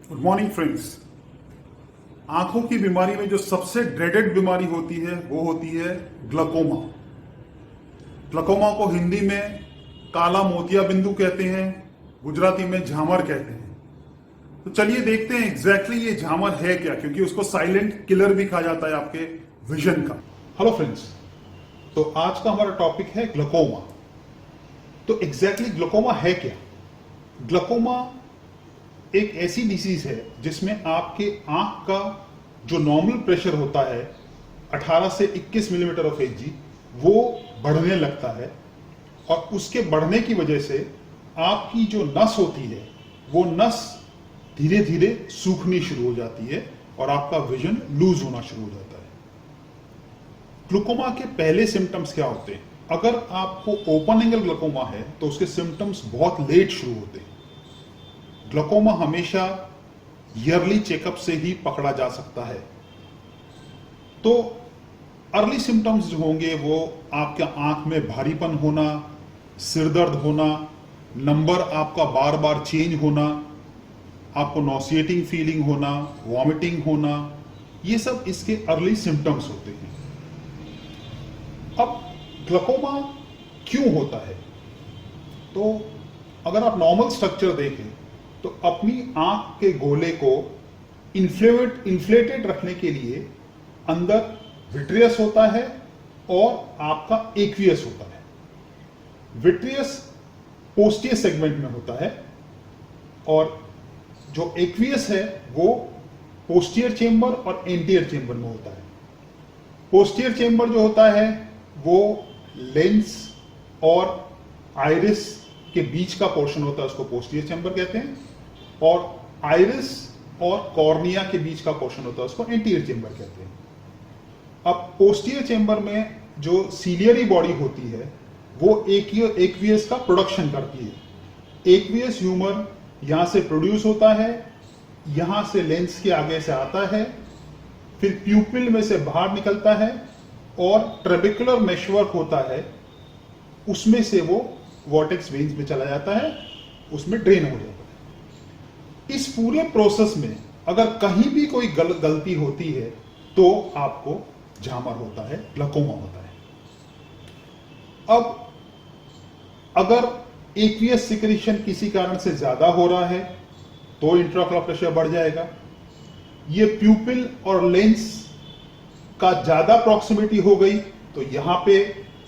Good morning friends. आंखों की बीमारी में जो सबसे ड्रेडेड बीमारी होती है वो होती है ग्लकोमा। ग्लकोमा को हिंदी में काला मोतिया बिंदु कहते हैं, गुजराती में झामर कहते हैं। तो चलिए देखते हैं एग्जैक्टली ये झामर है क्या, क्योंकि उसको साइलेंट किलर भी कहा जाता है आपके विजन का। हेलो फ्रेंड्स, तो आज का हमारा टॉपिक है ग्लकोमा। तो एग्जैक्टली ग्लकोमा है क्या? ग्लकोमा एक ऐसी डिसीज है जिसमें आपके आंख का जो नॉर्मल प्रेशर होता है 18 से 21 मिलीमीटर ऑफ एजी वो बढ़ने लगता है, और उसके बढ़ने की वजह से आपकी जो नस होती है वो नस धीरे धीरे सूखनी शुरू हो जाती है और आपका विजन लूज होना शुरू हो जाता है। ग्लूकोमा के पहले सिम्टम्स क्या होते हैं? अगर आपको ओपन एंगल ग्लूकोमा है तो उसके सिम्टम्स बहुत लेट शुरू होते हैं। ग्लूकोमा हमेशा ईयरली चेकअप से ही पकड़ा जा सकता है। तो अर्ली सिम्टम्स जो होंगे वो आपके आंख में भारीपन होना, सिरदर्द होना, नंबर आपका बार बार चेंज होना, आपको नॉसिएटिंग फीलिंग होना, वॉमिटिंग होना, ये सब इसके अर्ली सिम्टम्स होते हैं। अब ग्लूकोमा क्यों होता है? तो अगर आप नॉर्मल स्ट्रक्चर देखें तो अपनी आंख के गोले को इन्फ्लेटेड रखने के लिए अंदर विट्रियस होता है और आपका एक्वियस होता है। विट्रियस पोस्टियर सेगमेंट में होता है और जो एक्वियस है वो पोस्टियर चेंबर और एंटीरियर चेंबर में होता है। पोस्टियर चेंबर जो होता है वो लेंस और आइरिस के बीच का पोर्शन होता है, उसको पोस्टियर चेंबर कहते हैं, और आइरिस और कॉर्निया के बीच का पोर्शन होता है, उसको एंटीरियर चेंबर कहते हैं। अब पोस्टियर चेंबर में जो सीलियरी बॉडी होती है वो एक्वियस का प्रोडक्शन करती है। एक्वियस ह्यूमर यहां से प्रोड्यूस होता है, यहां से लेंस के आगे से आता है, फिर प्यूपिल में से बाहर निकलता है और ट्रेबेकुलर मेशवर्क होता है, उसमें से वो वॉर्टेक्स वेन्स में चला जाता है, उसमें ड्रेन हो जाता है। इस पूरे प्रोसेस में अगर कहीं भी कोई गलती होती है तो आपको झामर होता है, ग्लूकोमा होता है। अब अगर एक्वियस सिक्रीशन किसी कारण से ज्यादा हो रहा है तो इंट्राऑक्युलर प्रेशर बढ़ जाएगा। ये प्यूपिल और लेंस का ज्यादा प्रॉक्सिमिटी हो गई तो यहां पे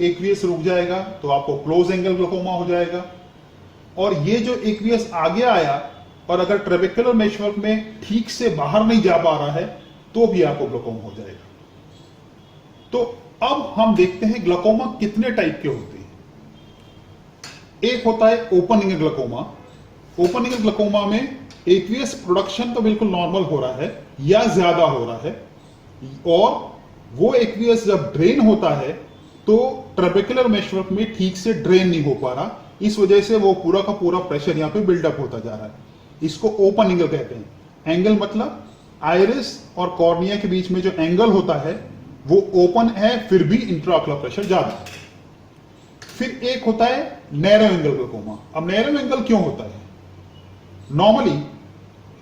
एक्वियस रुक जाएगा, तो आपको क्लोज एंगल ग्लूकोमा हो जाएगा। और ये जो एक्वियस आगे आया और अगर ट्रेबेकुलर मेशवर्क में ठीक से बाहर नहीं जा पा रहा है तो भी आपको ग्लूकोमा हो जाएगा। तो अब हम देखते हैं ग्लूकोमा कितने टाइप के होते हैं। एक होता है open angle glaucoma. Open angle glaucoma में एक्वियस प्रोडक्शन तो बिल्कुल नॉर्मल हो रहा है या ज्यादा हो रहा है, और वो एक्वियस जब ड्रेन होता है तो ट्रेबेकुलर मेशवर्क में ठीक से ड्रेन नहीं हो पा रहा, इस वजह से वो पूरा का पूरा प्रेशर यहां पे बिल्डअप होता जा रहा है। इसको ओपन एंगल कहते हैं। एंगल मतलब आइरिस और कॉर्निया के बीच में जो एंगल होता है वो ओपन है, फिर भी इंट्राऑक्युलर प्रेशर ज्यादा है। फिर एक होता है नैरो एंगल ग्लूकोमा। अब नैरो एंगल क्यों होता है? नॉर्मली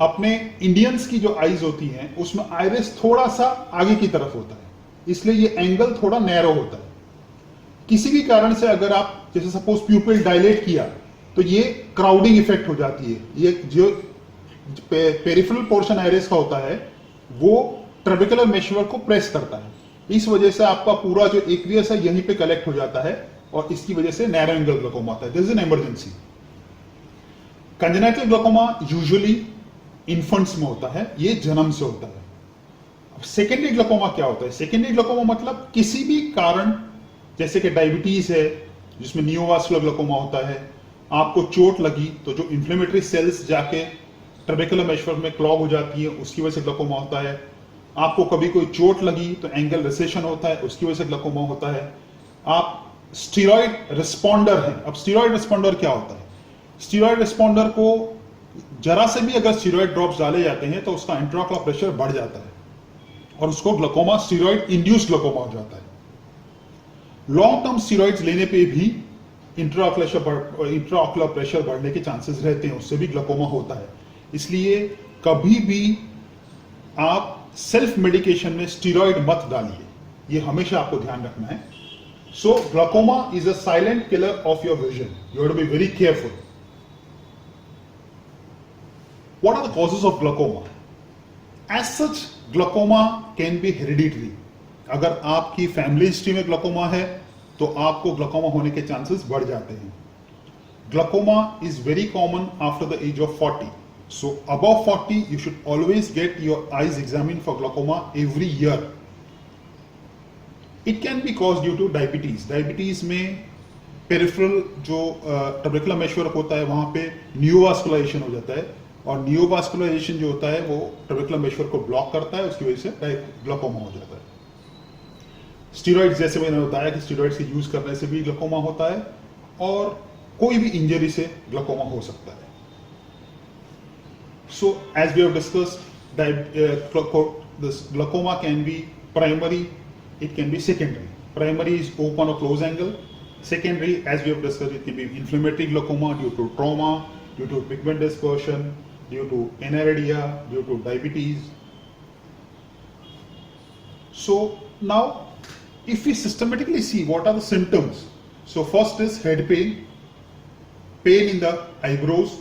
अपने इंडियंस की जो आईज होती हैं उसमें आइरिस थोड़ा सा आगे की तरफ होता है, इसलिए ये एंगल थोड़ा नैरो होता है। किसी भी कारण से अगर आप जैसे सपोज प्यूपिल डायलेट किया तो ये क्राउडिंग इफेक्ट हो जाती है। ये जो पेरिफेरल पोर्शन आइरिस का होता है वो ट्रेबेकुलर मेशवर्क को प्रेस करता है, इस वजह से आपका पूरा जो एक्वियस है यहीं पे कलेक्ट हो जाता है और इसकी वजह से नैरो एंगल ग्लूकोमा होता है। This is an emergency. Congenital glaucoma usually infants में होता है, ये जन्म से होता है। अब सेकेंडरी ग्लूकोमा क्या होता है? सेकेंडरी ग्लूकोमा मतलब किसी भी कारण, जैसे कि डायबिटीज है जिसमें नियोवास्कुलर ग्लूकोमा होता है, आपको चोट लगी तो जो इंफ्लेमेटरी सेल्स जाके ट्रेबेकुलर मेशवर्क में क्लॉग हो जाती है, उसकी वजह से ग्लूकोमा होता है। आपको कभी कोई चोट लगी तो एंगल रिसेशन होता है, उसकी वजह से ग्लूकोमा होता है। आप स्टीरॉयड रिस्पॉन्डर हैं। अब स्टीरॉयड रिस्पॉन्डर क्या होता है? स्टीरॉयड रिस्पॉन्डर को जरा से भी अगर स्टीरॉयड ड्रॉप्स डाले जाते हैं तो उसका इंट्राऑक्युलर प्रेशर बढ़ जाता है और उसको ग्लूकोमा, स्टीरॉयड इंड्यूस्ड ग्लूकोमा हो जाता है। लॉन्ग टर्म स्टीरॉयड्स लेने पे भी इंट्राऑक्युलर प्रेशर बढ़ने के चांसेस रहते हैं, उससे भी ग्लूकोमा होता है। इसलिए कभी भी आप सेल्फ मेडिकेशन में स्टीरॉइड मत डालिए, ये हमेशा आपको ध्यान रखना है. So glaucoma is a silent killer of your vision. You have to be very careful. What are the causes of glaucoma? As such glaucoma can be hereditary. अगर आपकी फैमिली हिस्ट्री में ग्लाकोमा है तो आपको ग्लाकोमा होने के chances बढ़ जाते हैं. Glaucoma is very common after the age of 40. So above 40, you should always get your eyes examined for glaucoma every year. It can be caused due to diabetes. Diabetes में peripheral जो trabecular meshwork होता है वहाँ पे neovascularization हो जाता है, और neovascularization जो होता है वो trabecular meshwork को block करता है, उसकी वजह से glaucoma हो जाता है. स्टीरॉइड्स जैसे मैंने बताया कि स्टीरॉइड्स के यूज करने से भी ग्लाकोमा होता है, और कोई भी इंजरी से ग्लाकोमा हो सकता है. So as we have discussed, this glaucoma can be primary, it can be secondary. Primary is open और close angle. Secondary, as we have discussed, it can be inflammatory glaucoma due to trauma, due to pigment dispersion, due to aniridia, due to diabetes. So now if we systematically see what are the symptoms, so first is head pain, pain in the eyebrows,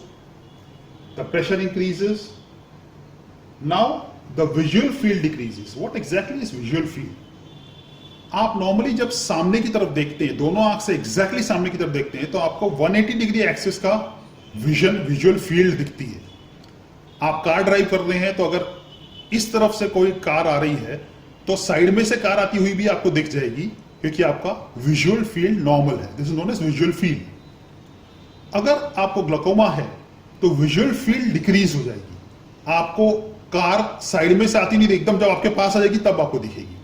the pressure increases. Now the visual field decreases. What exactly is visual field? आप normally जब सामने की तरफ देखते हैं, दोनों आंख से एग्जैक्टली सामने की तरफ देखते हैं, तो आपको 180 डिग्री एक्सिस का विजुअल फील्ड दिखती है. आप कार ड्राइव कर रहे हैं तो अगर इस तरफ से कोई कार आ रही है तो साइड में से कार आती हुई भी आपको दिख जाएगी, क्योंकि आपका विजुअल फील्ड नॉर्मल है. This is known as visual field. अगर आपको ग्लाकोमा है तो विजुअल फील्ड डिक्रीज हो जाएगी. आपको कार साइड में से आती नहीं, एकदम जब आपके पास आ जाएगी तब आपको दिखेगी.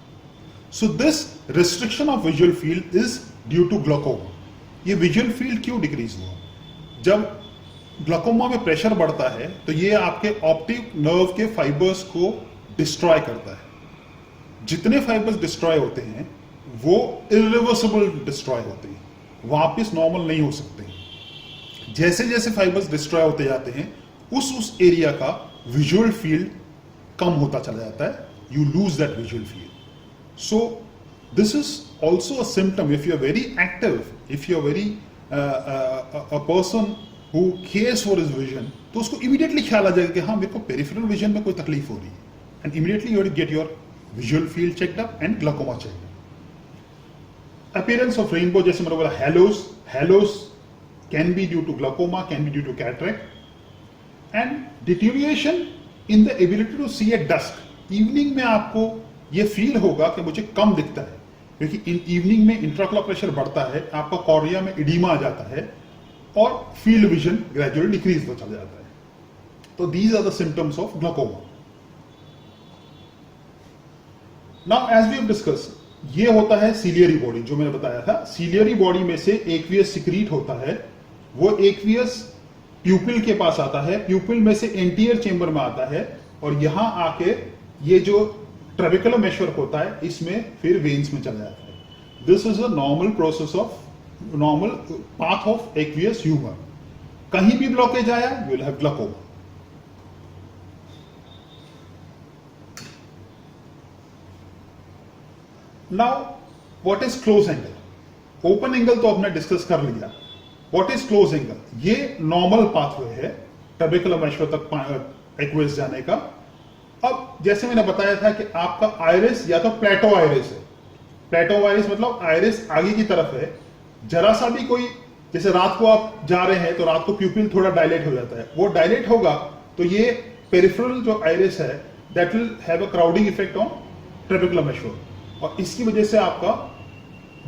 So this restriction of visual field is due to glaucoma. ये विजुअल फील्ड क्यों डिक्रीज हुआ? जब ग्लाकोमा में प्रेशर बढ़ता है तो ये आपके ऑप्टिक नर्व के फाइबर्स को डिस्ट्रॉय करता है. जितने फाइबर्स डिस्ट्रॉय होते हैं वो इरिवर्सिबल डिस्ट्रॉय होते हैं, वापस नॉर्मल नहीं हो सकते. जैसे जैसे फाइबर्स डिस्ट्रॉय होते जाते हैं उस एरिया का विजुअल फील्ड कम होता चला जाता है. You lose that visual field. So this is also a symptom. If you are very active, if you are very a person who cares for his vision, तो उसको इमीडिएटली ख्याल आ जाएगा कि हाँ, मेरे को पेरिफेरल विजन में कोई तकलीफ हो रही है, and immediately you have to get your visual field checked up and glaucoma checked up. Appearance of rainbow, जैसे मैंने बोला, halos can be due to glaucoma, can be due to cataract, and deterioration in the ability to see at dusk. Evening में आपको ये feel होगा कि मुझे कम दिखता है, क्योंकि इन इवनिंग में इंट्राओकुलर प्रेशर बढ़ता है, आपका कॉर्निया में इडीमा आ जाता है और फील्ड विजन ग्रेजुअली डिक्रीज होता जाता है. तो these are the symptoms of glaucoma. Now, as we have discussed, ये होता है सीलियरी बॉडी. जो मैंने बताया था, सीलियरी बॉडी में से एक्वियस सिक्रीट होता है. वो एक्वियस प्यूपिल के पास आता है, प्यूपिल में से एंटीरियर चेंबर में आता है, और यहां आके ये जो ट्रेबेकुलर मेशवर्क होता है इसमें फिर वेन्स में चला जाता है. This is a normal process of normal path of aqueous humour. कहीं भी ब्लॉकेज आया, you will have glaucoma. Now what is close angle? Open angle तो आपने डिस्कस कर लिया. What is close angle? ये नॉर्मल पाथवे है ट्रेबेकुलर मेशवर्क तक एक्वियस जाने का. अब जैसे मैंने बताया था कि आपका आइरिस या तो प्लेटो आइरिस है. प्लेटो आइरिस मतलब आइरिस आगे की तरफ है. जरा सा भी कोई, जैसे रात को आप जा रहे हैं तो रात को प्यूपिल थोड़ा डायलेट हो जाता है, वो डायलेट होगा तो ये पेरिफेरल जो आइरिस है that will have a crowding effect on trabecular meshwork, और इसकी वजह से आपका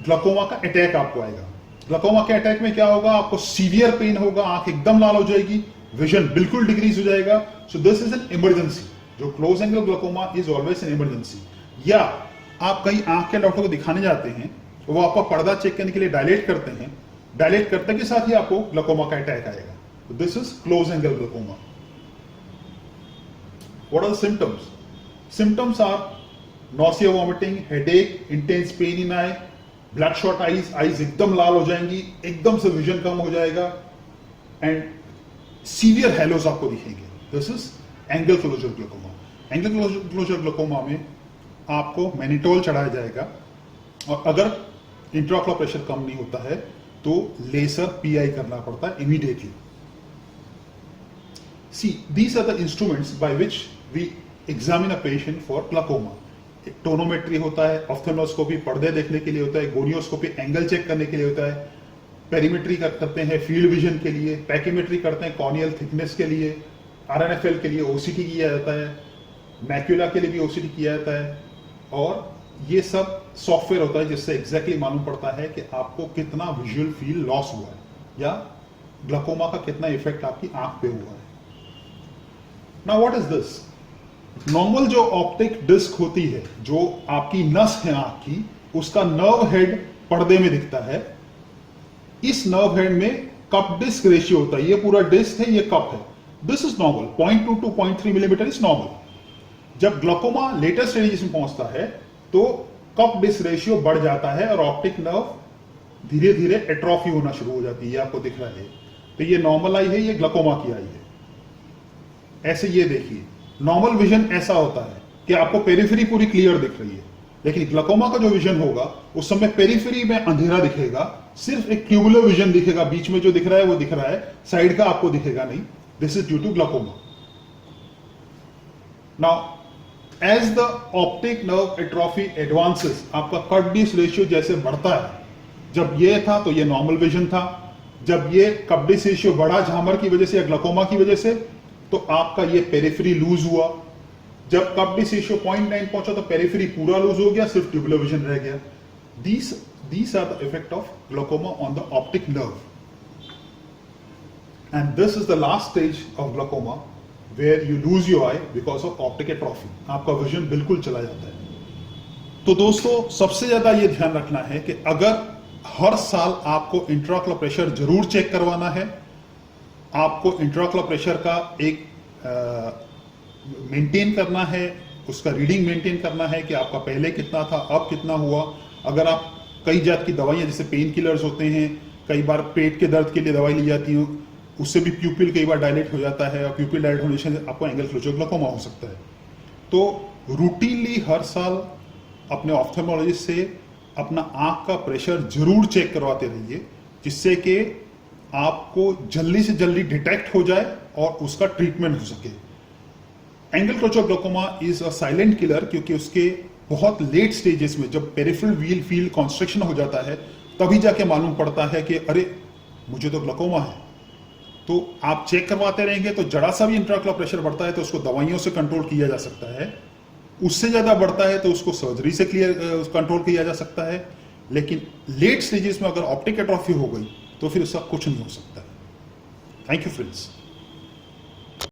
ग्लाकोमा का अटैक आपको आएगा. ग्लाकोमा के अटैक में क्या होगा? आपको सीवियर पेन होगा, आंख एकदम लाल हो जाएगी, विजन बिल्कुल डिक्रीज हो जाएगा. So this is an emergency. जो close angle glaucoma is always an emergency. या आप कहीं आंख के डॉक्टर को दिखाने जाते हैं, वो आपका पर्दा चेक करने के लिए डायलेट करते हैं, डायलेट करने के साथ ही आपको ग्लाकोमा का अटैक आएगा. This is close angle glaucoma. What are the symptoms? Symptoms are nausea, vomiting, headache, intense pain in eye, bloodshot eyes, eyes एकदम लाल हो जाएंगी, एकदम से विजन कम हो जाएगा, एंड सीवियर हेलोस आपको दिखेंगे. This is angle closure glaucoma. Angle closure glaucoma में आपको मैनिटोल चढ़ाया जाएगा और अगर इंट्राऑक्युलर प्रेशर कम नहीं होता है तो लेजर पीआई करना पड़ता है immediately. See these are the instruments by which we examine a patient for glaucoma. Tonometry होता है, ऑप्थेल्मोस्कोपी पर्दे देखने के लिए होता है, गोनियोस्कोपी एंगल चेक करने के लिए होता है, पेरीमेट्री करते हैं फील्ड विजन के लिए, पैकीमेट्री करते हैं कॉर्नियल थिकनेस के लिए, आरएनएफएल के लिए ओसीटी किया जाता है, मैक्यूला के लिए भी ओसीटी किया जाता है, और ये सब सॉफ्टवेयर होता है जिससे एग्जैक्टली मालूम पड़ता है कि आपको कितना विजुअल फील्ड लॉस हुआ है या ग्लूकोमा का कितना इफेक्ट आपकी आंख पे हुआ है। Now what is this? Normal जो ऑप्टिक डिस्क होती है, जो आपकी नस है आंख की, उसका नर्व हेड पर्दे में दिखता है। इस नर्व हेड में कप डिस्क रेशियो होता है, ये पूरा डिस्क है, ये कप है। This is normal, 0.2 to 0.3 millimetre is normal. जब ग्लूकोमा लेटर स्टेजेस में पहुंचता है तो कप डिस्क रेशियो बढ़ जाता है और ऑप्टिक नर्व धीरे धीरे एट्रोफी होना शुरू हो जाती है। आपको दिख रहा है, तो ये नॉर्मल आई है, ये ग्लूकोमा की आई है। ऐसे ये देखिए, नॉर्मल विजन ऐसा होता है कि आपको पेरिफेरी पूरी क्लियर दिख रही है, लेकिन ग्लूकोमा का जो विजन होगा उस समय पेरिफेरी में अंधेरा दिखेगा, सिर्फ एक ट्यूबुलर विजन दिखेगा, बीच में जो दिख रहा है वो दिख रहा है, साइड का आपको दिखेगा नहीं। This is due to glaucoma. Now as the optic nerve atrophy advances, आपका कट डिस्क रेशियो जैसे बढ़ता है, जब ये था तो ये नॉर्मल विजन था, जब ये कट डिस्क रेशियो बढ़ा झामर की वजह से या ग्लूकोमा की वजह से, तो आपका ये पेरिफेरी लूज हुआ। जब कप डिस्क रेशियो 0.9 पहुंचा तो पेरिफेरी पूरा लूज हो गया, सिर्फ ट्यूबुलर विजन रह गया। These are the effect of glaucoma on the optic nerve, and this is the last stage of glaucoma where you lose your eye because of optic atrophy. आपका vision बिल्कुल चला जाता है। तो दोस्तों, सबसे ज्यादा ये ध्यान रखना है कि अगर हर साल आपको इंट्राऑक्युलर प्रेशर जरूर चेक करवाना है, आपको इंट्राऑक्युलर प्रेशर का एक मेंटेन करना है, उसका रीडिंग मेंटेन करना है कि आपका पहले कितना था, अब कितना हुआ। अगर आप कई जात की दवाइयां जैसे पेन किलर्स होते हैं, कई बार पेट के दर्द के लिए दवाई ली जाती है, उससे भी प्यूपिल कई बार डायलेट हो जाता है और प्यूपिल डायलेट होने से आपको एंगल क्लोजर ग्लूकोमा हो सकता है। तो रूटीनली हर साल अपने ऑप्थेल्मोलॉजिस्ट से अपना आंख का प्रेशर जरूर चेक करवाते रहिए, जिससे कि आपको जल्दी से जल्दी डिटेक्ट हो जाए और उसका ट्रीटमेंट हो सके। Angle closure glaucoma is a silent killer, क्योंकि उसके बहुत लेट स्टेजेस में जब पेरिफेरल व्हील फील्ड कॉन्स्ट्रक्शन हो जाता है तभी जाके मालूम पड़ता है कि अरे मुझे तो ग्लूकोमा है। तो आप चेक करवाते रहेंगे तो जरा सा भी इंट्राऑक्युलर प्रेशर बढ़ता है तो उसको दवाइयों से कंट्रोल किया जा सकता है, उससे ज्यादा बढ़ता है तो उसको सर्जरी से कंट्रोल किया जा सकता है। लेकिन लेट स्टेजेस में अगर ऑप्टिक एट्रोफी हो गई तो फिर उसका कुछ नहीं हो सकता है। Thank you friends.